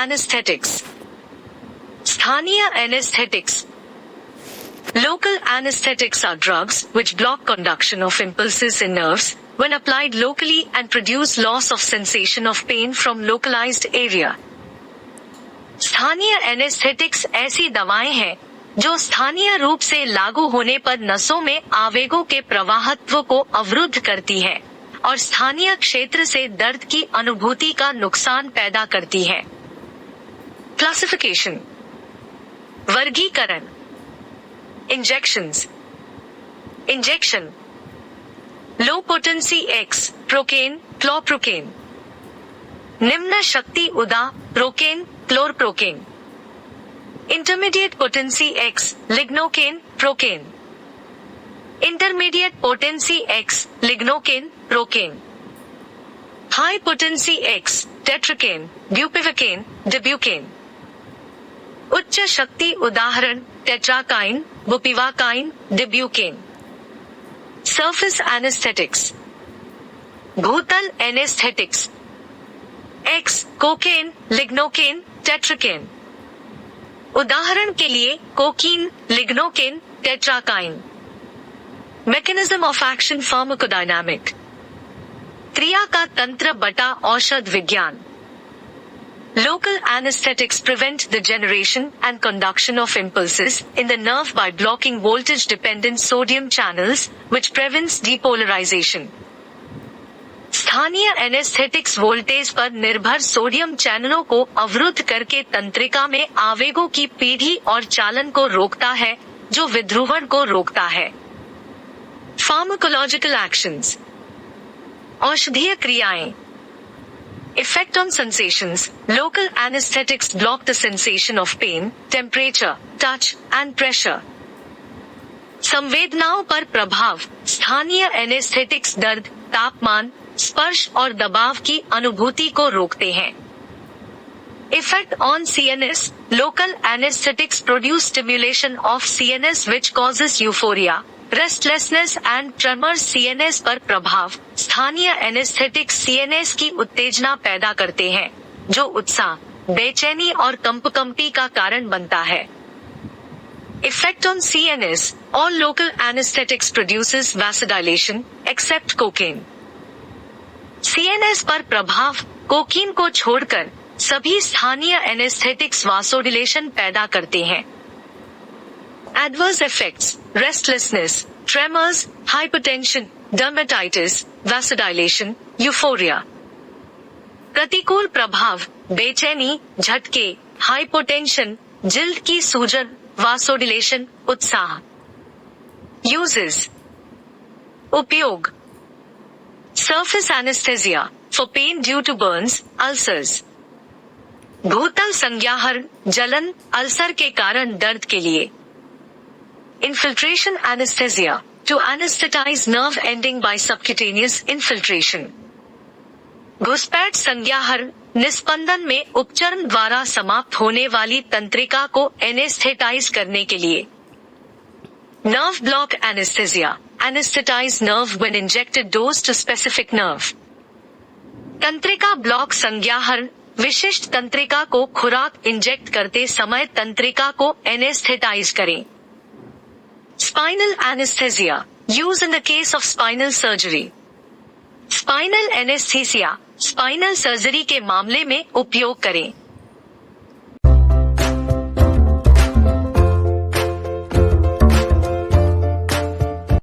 anesthetics. स्थानीय anesthetics. Local anesthetics are drugs which block conduction of impulses in nerves when applied locally and produce loss of sensation of pain from localized area. स्थानीय anaesthetics ऐसी दवाएं हैं जो स्थानीय रूप से लागू होने पर नसों में आवेगों के प्रवाहत्व को अवरुद्ध करती है और स्थानीय क्षेत्र से दर्द की अनुभूति का नुकसान पैदा करती है. क्लासिफिकेशन. वर्गीकरण. Injections. Injection. Low potency ex procaine chloroprocaine. निम्न शक्ति उदा procaine chloroprocaine. Intermediate potency ex lignocaine procaine. Intermediate potency ex lignocaine procaine. High potency ex tetracaine bupivacaine dibucaine. उच्च शक्ति उदाहरण tetracaine bupivacaine dibucaine. Surface anaesthetics. भूतल anaesthetics. Ex cocaine lignocaine tetracaine. उदाहरण के लिए cocaine lignocaine tetracaine. Mechanism of action pharmacodynamic. क्रिया का तंत्र बटा औषध विज्ञान. Local anesthetics prevent the generation and conduction of impulses in the nerve by blocking voltage-dependent sodium channels, which prevents depolarization. स्थानीय एनेस्थेटिक्स वोल्टेज पर निर्भर सोडियम चैनलों को अवरुद्ध करके तंत्रिका में आवेगों की पीढ़ी और चालन को रोकता है, जो विध्रुवण को रोकता है. Pharmacological actions. औषधीय क्रियाएं. Effect on sensations. Local anesthetics block the sensation of pain, temperature, touch, and pressure. संवेदनाओं पर प्रभाव. स्थानीय एनेस्थेटिक्स दर्द, तापमान, स्पर्श और दबाव की अनुभूति को रोकते हैं. Effect on CNS. Local anesthetics produce stimulation of CNS which causes euphoria, restlessness and tremors. CNS पर प्रभाव. स्थानीय एनेस्थेटिक्स सीएनएस की उत्तेजना पैदा करते हैं, जो उत्साह, बेचैनी और कंपकंपी का कारण बनता है. Effect on CNS. All local anaesthetics produces vasodilation except cocaine. CNS पर प्रभाव. कोकीन को छोड़कर सभी स्थानीय एनेस्थेटिक्स वासोडिलेशन पैदा करते हैं. Adverse effects. Restlessness, tremors, hypertension, dermatitis, vasodilation, euphoria. प्रतिकूल प्रभाव. बेचैनी, झटके, हाइपोटेंशन, जिल्द की सूजन, वासोडिलेशन, उत्साह. Uses. उपयोग. Surface anesthesia for pain due to burns, ulcers. भूतल संज्ञाहरण, जलन, अल्सर के कारण दर्द के लिए. Infiltration anesthesia to anesthetize nerve ending by subcutaneous infiltration. घुसपैठ संज्ञाहरण, निस्पंदन में उपचरण द्वारा समाप्त होने वाली तंत्रिका को एनेस्थेटाइज करने के लिए. Nerve block anesthesia. Anesthetize nerve when injected dose to specific nerve. तंत्रिका ब्लॉक संज्ञाहरण, विशिष्ट तंत्रिका को खुराक इंजेक्ट करते समय तंत्रिका को एनेस्थेटाइज करें. Spinal anesthesia. Used in the case of spinal surgery. Spinal anesthesia. Spinal surgery के मामले में उपयोग करें.